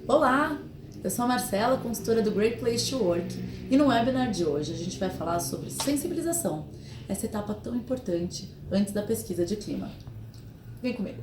Olá, eu sou a Marcela, consultora do Great Place to Work, e no webinar de hoje a gente vai falar sobre sensibilização, essa etapa tão importante antes da pesquisa de clima. Vem comigo!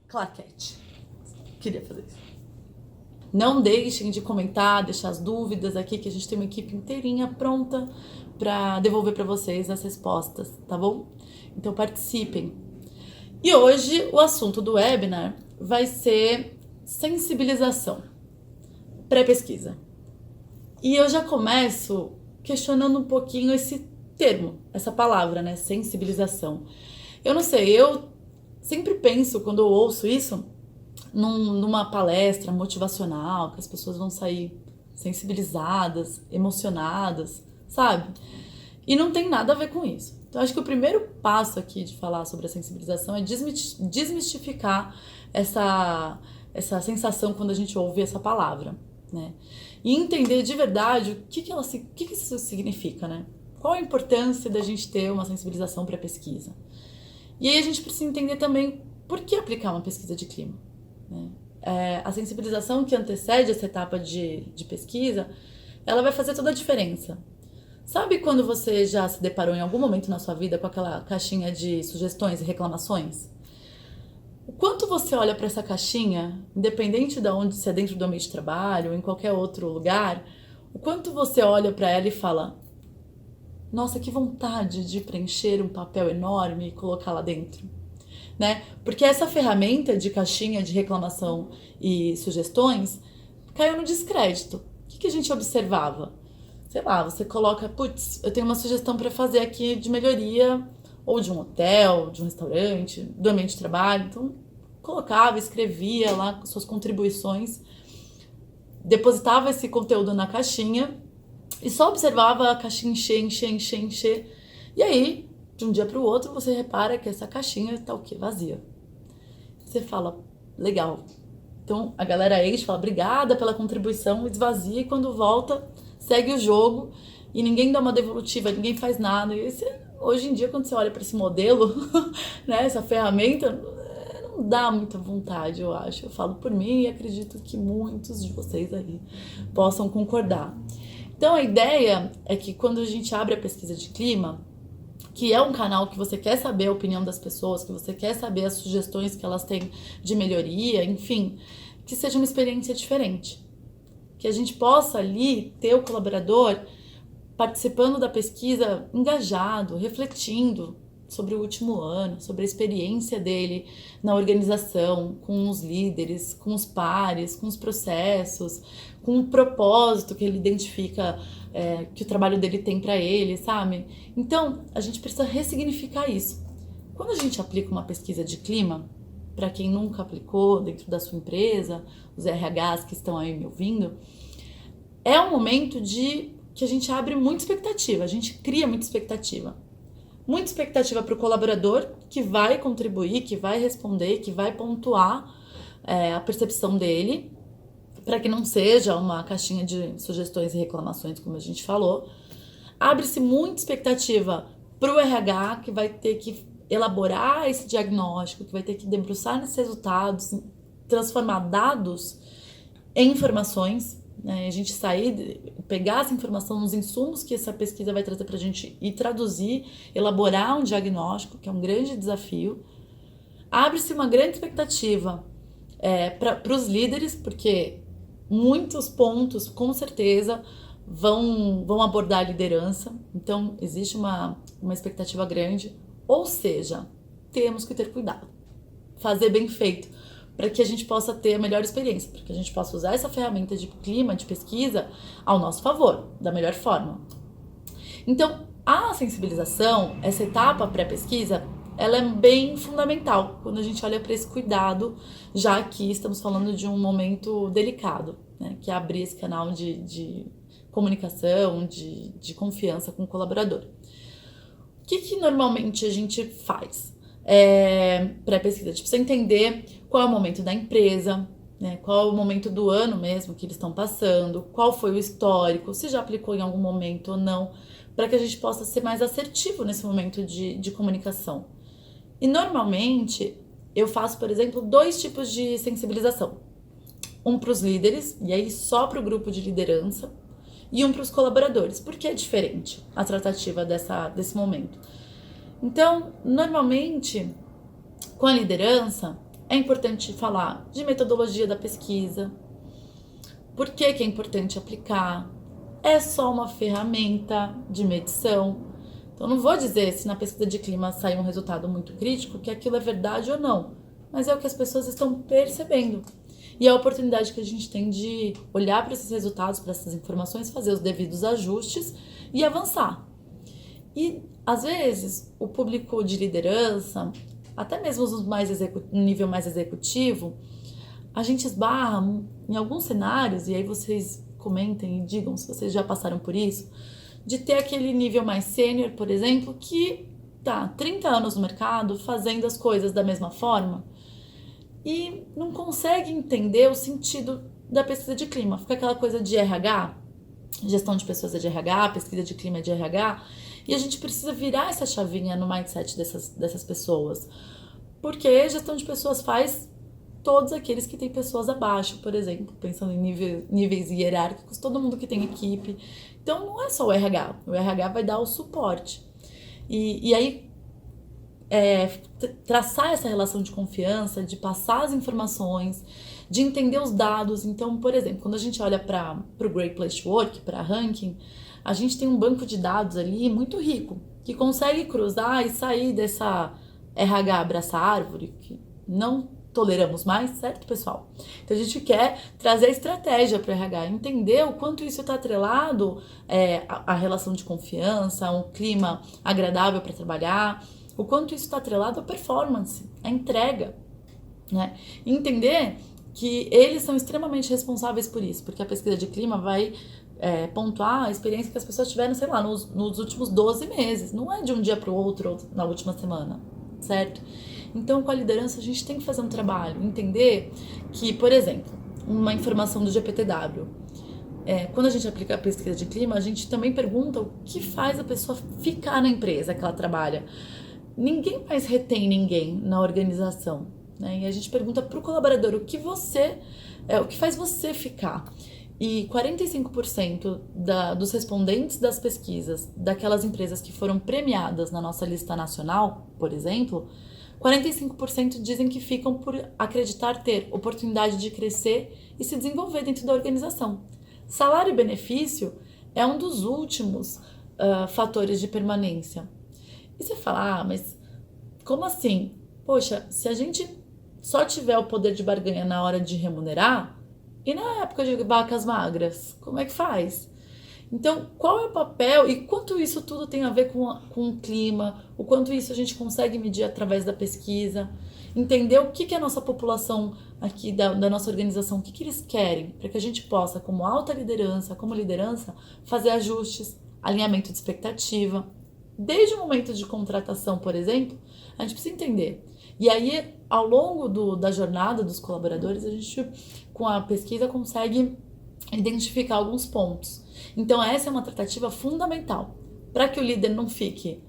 Claquete. Queria fazer isso. Não deixem de comentar, deixar as dúvidas aqui, que a gente tem uma equipe inteirinha pronta para devolver para vocês as respostas, tá bom? Então participem. E hoje o assunto do webinar vai ser sensibilização, pré-pesquisa. E eu já começo questionando um pouquinho esse termo, essa palavra, né? Sensibilização. Eu não sei, eu sempre penso, quando eu ouço isso, numa palestra motivacional, que as pessoas vão sair sensibilizadas, emocionadas, sabe? E não tem nada a ver com isso. Então, acho que o primeiro passo aqui de falar sobre a sensibilização é desmistificar essa sensação quando a gente ouve essa palavra, né? E entender de verdade o que isso significa, né? Qual a importância da gente ter uma sensibilização para a pesquisa? E aí a gente precisa entender também por que aplicar uma pesquisa de clima. Né? A sensibilização que antecede essa etapa de pesquisa, ela vai fazer toda a diferença. Sabe quando você já se deparou em algum momento na sua vida com aquela caixinha de sugestões e reclamações? O quanto você olha para essa caixinha, independente de onde, se é dentro do ambiente de trabalho ou em qualquer outro lugar, o quanto você olha para ela e fala: nossa, que vontade de preencher um papel enorme e colocar lá dentro. Né? Porque essa ferramenta de caixinha de reclamação e sugestões caiu no descrédito. O que a gente observava? Sei lá, você coloca, putz, eu tenho uma sugestão para fazer aqui de melhoria, ou de um hotel, de um restaurante, do ambiente de trabalho. Então, colocava, escrevia lá suas contribuições, depositava esse conteúdo na caixinha e só observava a caixinha encher. E aí, de um dia para o outro, você repara que essa caixinha está o quê? Vazia. Você fala, legal. Então, a galera enche, fala, obrigada pela contribuição, esvazia, e quando volta, segue o jogo, e ninguém dá uma devolutiva, ninguém faz nada. E hoje em dia, quando você olha para esse modelo, né, essa ferramenta, não dá muita vontade, eu acho. Eu falo por mim e acredito que muitos de vocês aí possam concordar. Então, a ideia é que quando a gente abre a pesquisa de clima, que é um canal que você quer saber a opinião das pessoas, que você quer saber as sugestões que elas têm de melhoria, enfim, que seja uma experiência diferente. Que a gente possa ali ter o colaborador participando da pesquisa engajado, refletindo sobre o último ano, sobre a experiência dele na organização, com os líderes, com os pares, com os processos, com o propósito que ele identifica que o trabalho dele tem para ele, sabe? Então, a gente precisa ressignificar isso. Quando a gente aplica uma pesquisa de clima, para quem nunca aplicou dentro da sua empresa, os RHs que estão aí me ouvindo, é um momento que a gente abre muita expectativa, a gente cria muita expectativa. Muita expectativa para o colaborador, que vai contribuir, que vai responder, que vai pontuar a percepção dele, para que não seja uma caixinha de sugestões e reclamações, como a gente falou. Abre-se muita expectativa para o RH, que vai ter que elaborar esse diagnóstico, que vai ter que debruçar nesses resultados, transformar dados em informações, né? A gente pegar essa informação nos insumos que essa pesquisa vai trazer para a gente e traduzir, elaborar um diagnóstico, que é um grande desafio. Abre-se uma grande expectativa para os líderes, porque muitos pontos, com certeza, vão abordar a liderança. Então, existe uma expectativa grande. Ou seja, temos que ter cuidado, fazer bem feito, para que a gente possa ter a melhor experiência, para que a gente possa usar essa ferramenta de clima, de pesquisa, ao nosso favor, da melhor forma. Então, a sensibilização, essa etapa pré-pesquisa, ela é bem fundamental quando a gente olha para esse cuidado, já que estamos falando de um momento delicado, né, que é abrir esse canal de comunicação, de confiança com o colaborador. O que normalmente a gente faz pré-pesquisa? Tipo, você entender qual é o momento da empresa, né? Qual é o momento do ano mesmo que eles estão passando, qual foi o histórico, se já aplicou em algum momento ou não, para que a gente possa ser mais assertivo nesse momento de comunicação. E normalmente eu faço, por exemplo, 2 tipos de sensibilização. Um para os líderes, e aí só para o grupo de liderança, e um para os colaboradores, porque é diferente a tratativa desse momento. Então, normalmente, com a liderança, é importante falar de metodologia da pesquisa, por que é importante aplicar, é só uma ferramenta de medição. Então, não vou dizer se na pesquisa de clima sair um resultado muito crítico que aquilo é verdade ou não, mas é o que as pessoas estão percebendo. E a oportunidade que a gente tem de olhar para esses resultados, para essas informações, fazer os devidos ajustes e avançar. E, às vezes, o público de liderança, até mesmo no nível mais executivo, a gente esbarra em alguns cenários, e aí vocês comentem e digam se vocês já passaram por isso, de ter aquele nível mais sênior, por exemplo, que tá 30 anos no mercado fazendo as coisas da mesma forma e não consegue entender o sentido da pesquisa de clima. Fica aquela coisa de RH, gestão de pessoas é de RH, pesquisa de clima é de RH, e a gente precisa virar essa chavinha no mindset dessas pessoas. Porque gestão de pessoas faz todos aqueles que têm pessoas abaixo, por exemplo, pensando em níveis hierárquicos, todo mundo que tem equipe. Então não é só o RH vai dar o suporte. E aí traçar essa relação de confiança, de passar as informações, de entender os dados. Então, por exemplo, quando a gente olha para o Great Place to Work, para ranking, a gente tem um banco de dados ali muito rico, que consegue cruzar e sair dessa RH abraça árvore, que não toleramos mais, certo, pessoal? Então a gente quer trazer estratégia para o RH, entender o quanto isso está atrelado à relação de confiança, a um clima agradável para trabalhar, o quanto isso está atrelado à performance, à entrega, né? E entender que eles são extremamente responsáveis por isso, porque a pesquisa de clima vai pontuar a experiência que as pessoas tiveram, sei lá, nos últimos 12 meses, não é de um dia para o outro ou na última semana, certo? Então, com a liderança, a gente tem que fazer um trabalho, entender que, por exemplo, uma informação do GPTW, quando a gente aplica a pesquisa de clima, a gente também pergunta o que faz a pessoa ficar na empresa que ela trabalha. Ninguém mais retém ninguém na organização, né? E a gente pergunta para o colaborador o que faz você ficar. E 45% dos respondentes das pesquisas daquelas empresas que foram premiadas na nossa lista nacional, por exemplo, 45% dizem que ficam por acreditar ter oportunidade de crescer e se desenvolver dentro da organização. Salário e benefício é um dos últimos fatores de permanência. E você fala, mas como assim? Poxa, se a gente só tiver o poder de barganha na hora de remunerar, e na época de vacas magras, como é que faz? Então, qual é o papel e quanto isso tudo tem a ver com o clima, o quanto isso a gente consegue medir através da pesquisa, entender o que a nossa população aqui da nossa organização, o que eles querem, para que a gente possa, como alta liderança, como liderança, fazer ajustes, alinhamento de expectativa. Desde o momento de contratação, por exemplo, a gente precisa entender. E aí, ao longo da jornada dos colaboradores, a gente, com a pesquisa, consegue identificar alguns pontos. Então, essa é uma tratativa fundamental para que o líder não fique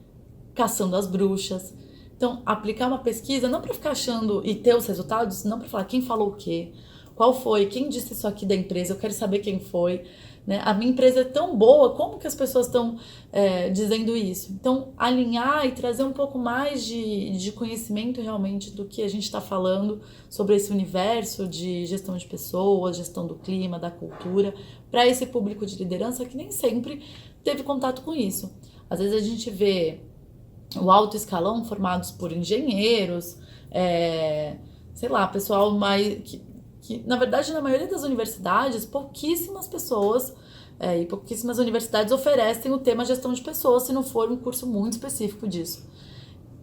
caçando as bruxas. Então, aplicar uma pesquisa não para ficar achando e ter os resultados, não para falar quem falou o quê, qual foi, quem disse isso aqui da empresa, eu quero saber quem foi. Né? A minha empresa é tão boa, como que as pessoas estão dizendo isso? Então, alinhar e trazer um pouco mais de conhecimento realmente do que a gente está falando sobre esse universo de gestão de pessoas, gestão do clima, da cultura, para esse público de liderança que nem sempre teve contato com isso. Às vezes a gente vê o alto escalão formados por engenheiros, sei lá, pessoal mais... que na verdade na maioria das universidades pouquíssimas pessoas e pouquíssimas universidades oferecem o tema gestão de pessoas se não for um curso muito específico disso.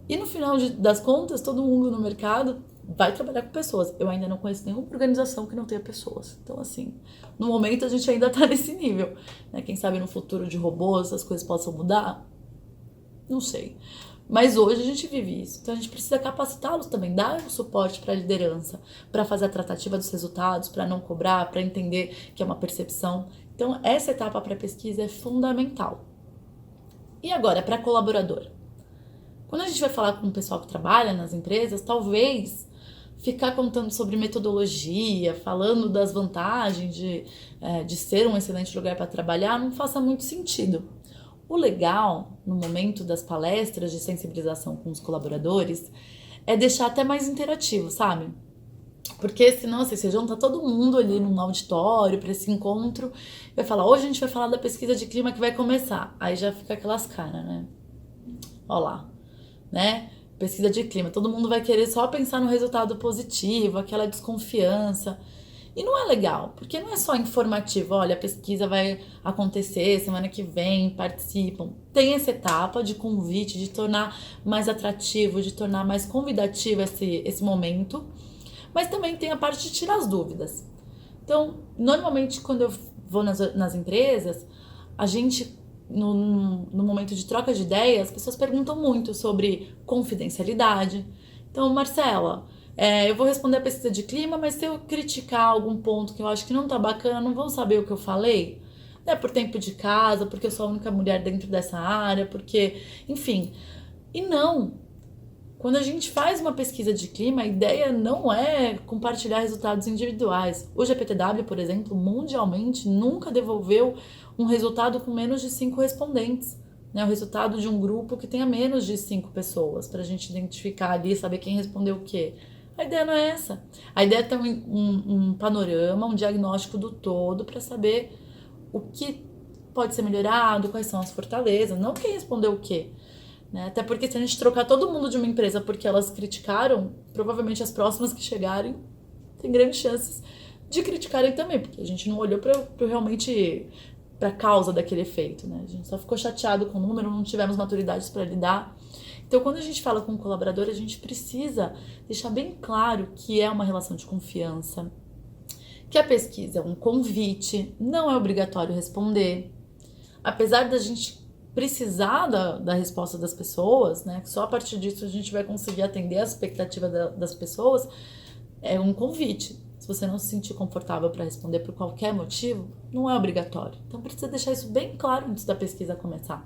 E no final das contas, todo mundo no mercado vai trabalhar com pessoas. Eu ainda não conheço nenhuma organização que não tenha pessoas. Então, assim, no momento a gente ainda tá nesse nível. Né? Quem sabe no futuro de robôs as coisas possam mudar? Não sei. Mas hoje a gente vive isso. Então a gente precisa capacitá-los também, dar o suporte para a liderança, para fazer a tratativa dos resultados, para não cobrar, para entender que é uma percepção. Então essa etapa pré-pesquisa é fundamental. E agora, para colaborador? Quando a gente vai falar com o pessoal que trabalha nas empresas, talvez ficar contando sobre metodologia, falando das vantagens de ser um excelente lugar para trabalhar, não faça muito sentido. O legal, no momento das palestras de sensibilização com os colaboradores, é deixar até mais interativo, sabe? Porque senão, assim, você junta todo mundo ali num auditório para esse encontro, vai falar, hoje a gente vai falar da pesquisa de clima que vai começar. Aí já fica aquelas caras, né? Ó lá, né? Pesquisa de clima, todo mundo vai querer só pensar no resultado positivo, aquela desconfiança. E não é legal, porque não é só informativo, olha, a pesquisa vai acontecer semana que vem, participam. Tem essa etapa de convite, de tornar mais atrativo, de tornar mais convidativo esse momento, mas também tem a parte de tirar as dúvidas. Então, normalmente quando eu vou nas empresas, a gente, no momento de troca de ideias, as pessoas perguntam muito sobre confidencialidade. Então, Marcela, eu vou responder a pesquisa de clima, mas se eu criticar algum ponto que eu acho que não tá bacana, não vão saber o que eu falei? É por tempo de casa, porque eu sou a única mulher dentro dessa área, porque, enfim. E não. Quando a gente faz uma pesquisa de clima, a ideia não é compartilhar resultados individuais. O GPTW, por exemplo, mundialmente nunca devolveu um resultado com menos de 5 respondentes. Né? O resultado de um grupo que tenha menos de 5 pessoas, para a gente identificar ali, saber quem respondeu o quê. A ideia não é essa. A ideia é ter um panorama, um diagnóstico do todo para saber o que pode ser melhorado, quais são as fortalezas, não quem respondeu o quê. Né? Até porque se a gente trocar todo mundo de uma empresa porque elas criticaram, provavelmente as próximas que chegarem tem grandes chances de criticarem também, porque a gente não olhou para realmente para a causa daquele efeito, né? A gente só ficou chateado com o número, não tivemos maturidade para lidar. Então, quando a gente fala com o colaborador, a gente precisa deixar bem claro que é uma relação de confiança, que a pesquisa é um convite, não é obrigatório responder. Apesar da gente precisar da resposta das pessoas, né? Só a partir disso a gente vai conseguir atender a expectativa das pessoas. É um convite. Se você não se sentir confortável para responder por qualquer motivo, não é obrigatório. Então precisa deixar isso bem claro antes da pesquisa começar,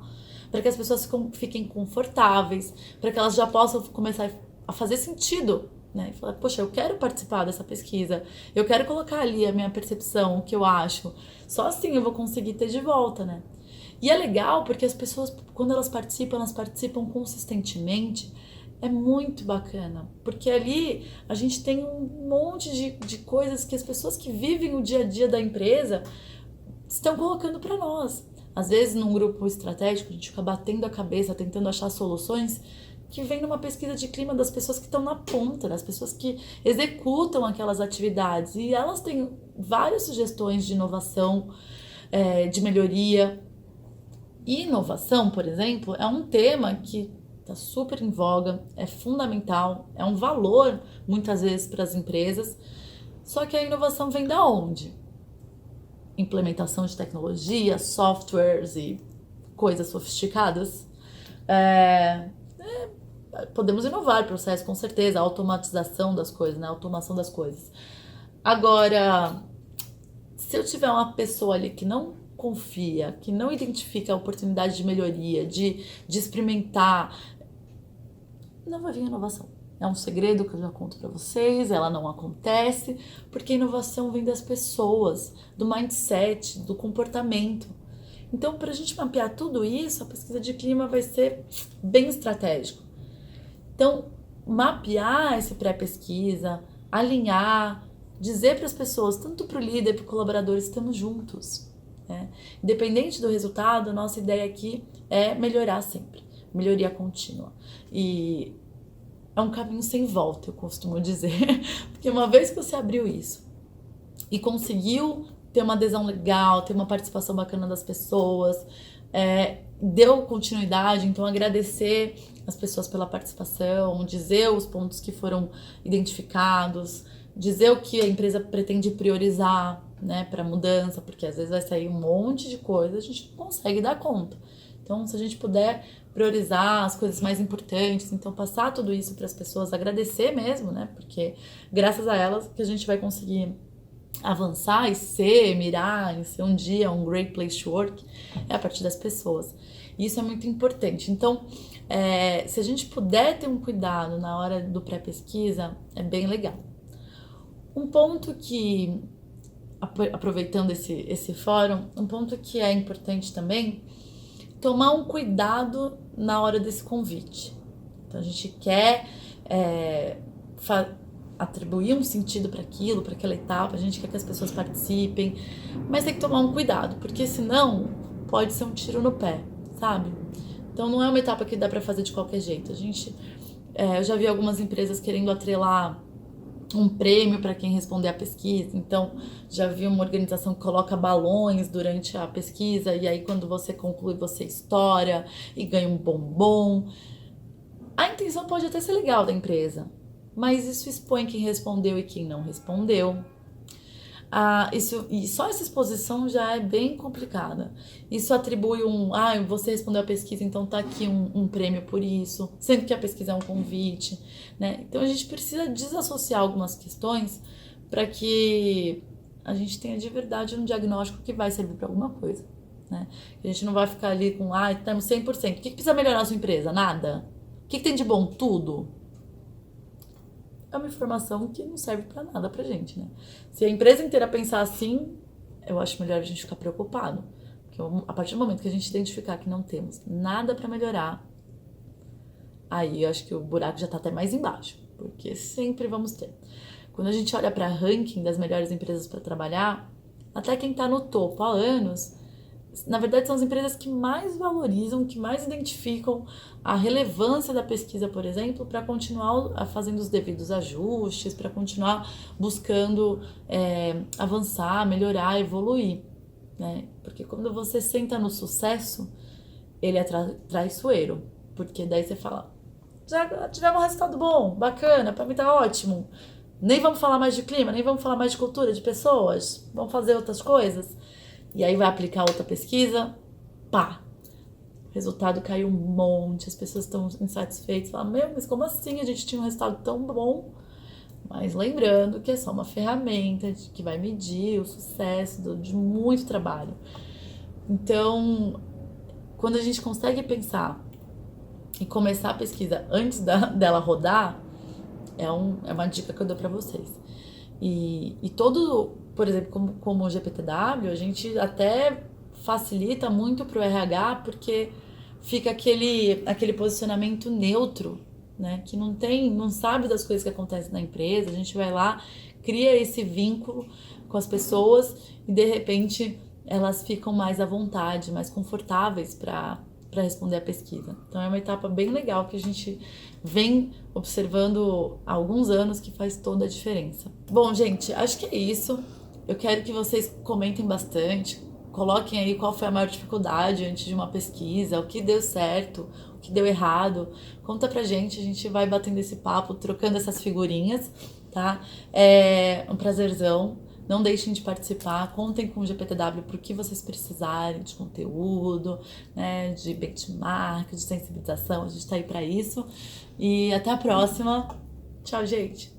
para que as pessoas fiquem confortáveis, para que elas já possam começar a fazer sentido, né? E falar, poxa, eu quero participar dessa pesquisa, eu quero colocar ali a minha percepção, o que eu acho. Só assim eu vou conseguir ter de volta, né? E é legal porque as pessoas, quando elas participam consistentemente. É muito bacana, porque ali a gente tem um monte de coisas que as pessoas que vivem o dia a dia da empresa estão colocando para nós. Às vezes, num grupo estratégico, a gente fica batendo a cabeça, tentando achar soluções que vem numa pesquisa de clima das pessoas que estão na ponta, das pessoas que executam aquelas atividades. E elas têm várias sugestões de inovação, de melhoria. E inovação, por exemplo, é um tema que está super em voga, é fundamental, é um valor muitas vezes para as empresas. Só que a inovação vem da onde? Implementação de tecnologia, softwares e coisas sofisticadas. Podemos inovar processos, com certeza, a automatização das coisas, né? A automação das coisas. Agora, se eu tiver uma pessoa ali que não confia, que não identifica a oportunidade de melhoria, de experimentar, não vai vir inovação. É um segredo que eu já conto para vocês, ela não acontece, porque a inovação vem das pessoas, do mindset, do comportamento. Então, para a gente mapear tudo isso, a pesquisa de clima vai ser bem estratégico. Então, mapear esse pré-pesquisa, alinhar, dizer para as pessoas, tanto para o líder, para o colaborador, estamos juntos. Né? Independente do resultado, a nossa ideia aqui é melhorar sempre, melhoria contínua. E é um caminho sem volta, eu costumo dizer, porque uma vez que você abriu isso e conseguiu ter uma adesão legal, ter uma participação bacana das pessoas, deu continuidade, então agradecer as pessoas pela participação, dizer os pontos que foram identificados, dizer o que a empresa pretende priorizar, né, para mudança, porque às vezes vai sair um monte de coisa, a gente não consegue dar conta. Então, se a gente puder priorizar as coisas mais importantes, então passar tudo isso para as pessoas, agradecer mesmo, né? Porque graças a elas que a gente vai conseguir avançar e mirar em ser um dia um great place to work, é a partir das pessoas. E isso é muito importante. Então, se a gente puder ter um cuidado na hora do pré-pesquisa, é bem legal. Um ponto que, aproveitando esse fórum, um ponto que é importante também, tomar um cuidado na hora desse convite. Então, a gente quer atribuir um sentido para aquilo, para aquela etapa, a gente quer que as pessoas participem, mas tem que tomar um cuidado, porque senão pode ser um tiro no pé, sabe? Então não é uma etapa que dá para fazer de qualquer jeito. Eu já vi algumas empresas querendo atrelar um prêmio para quem responder a pesquisa, então já vi uma organização que coloca balões durante a pesquisa e aí quando você conclui você estoura e ganha um bombom. A intenção pode até ser legal da empresa, mas isso expõe quem respondeu e quem não respondeu. E só essa exposição já é bem complicada. Isso atribui você respondeu a pesquisa, então tá aqui um prêmio por isso, sendo que a pesquisa é um convite, né? Então a gente precisa desassociar algumas questões para que a gente tenha de verdade um diagnóstico que vai servir para alguma coisa, né? A gente não vai ficar ali com, temos 100%. O que precisa melhorar na sua empresa? Nada. O que tem de bom? Tudo. É uma informação que não serve pra nada pra gente, né? Se a empresa inteira pensar assim, eu acho melhor a gente ficar preocupado. Porque a partir do momento que a gente identificar que não temos nada pra melhorar, aí eu acho que o buraco já tá até mais embaixo. Porque sempre vamos ter. Quando a gente olha pra ranking das melhores empresas pra trabalhar, até quem tá no topo há anos, na verdade são as empresas que mais valorizam, que mais identificam a relevância da pesquisa, por exemplo, para continuar fazendo os devidos ajustes, para continuar buscando avançar, melhorar, evoluir, né? Porque quando você senta no sucesso, ele é traiçoeiro, porque daí você fala, já tivemos um resultado bom, bacana, para mim tá ótimo, nem vamos falar mais de clima, nem vamos falar mais de cultura, de pessoas, vamos fazer outras coisas. E aí vai aplicar outra pesquisa, pá, o resultado caiu um monte, as pessoas estão insatisfeitas, falam, mas como assim a gente tinha um resultado tão bom? Mas lembrando que é só uma ferramenta que vai medir o sucesso de muito trabalho. Então, quando a gente consegue pensar e começar a pesquisa antes dela rodar, é uma dica que eu dou pra vocês. E todo, por exemplo, como o GPTW, a gente até facilita muito pro RH, porque fica aquele posicionamento neutro, né? Que não sabe das coisas que acontecem na empresa. A gente vai lá, cria esse vínculo com as pessoas e de repente elas ficam mais à vontade, mais confortáveis para responder a pesquisa. Então é uma etapa bem legal que a gente vem observando há alguns anos que faz toda a diferença. Bom, gente, acho que é isso. Eu quero que vocês comentem bastante, coloquem aí qual foi a maior dificuldade antes de uma pesquisa, o que deu certo, o que deu errado. Conta pra gente, a gente vai batendo esse papo, trocando essas figurinhas, tá? É um prazerzão. Não deixem de participar, contem com o GPTW por que vocês precisarem de conteúdo, né, de benchmark, de sensibilização, a gente tá aí pra isso. E até a próxima. Tchau, gente!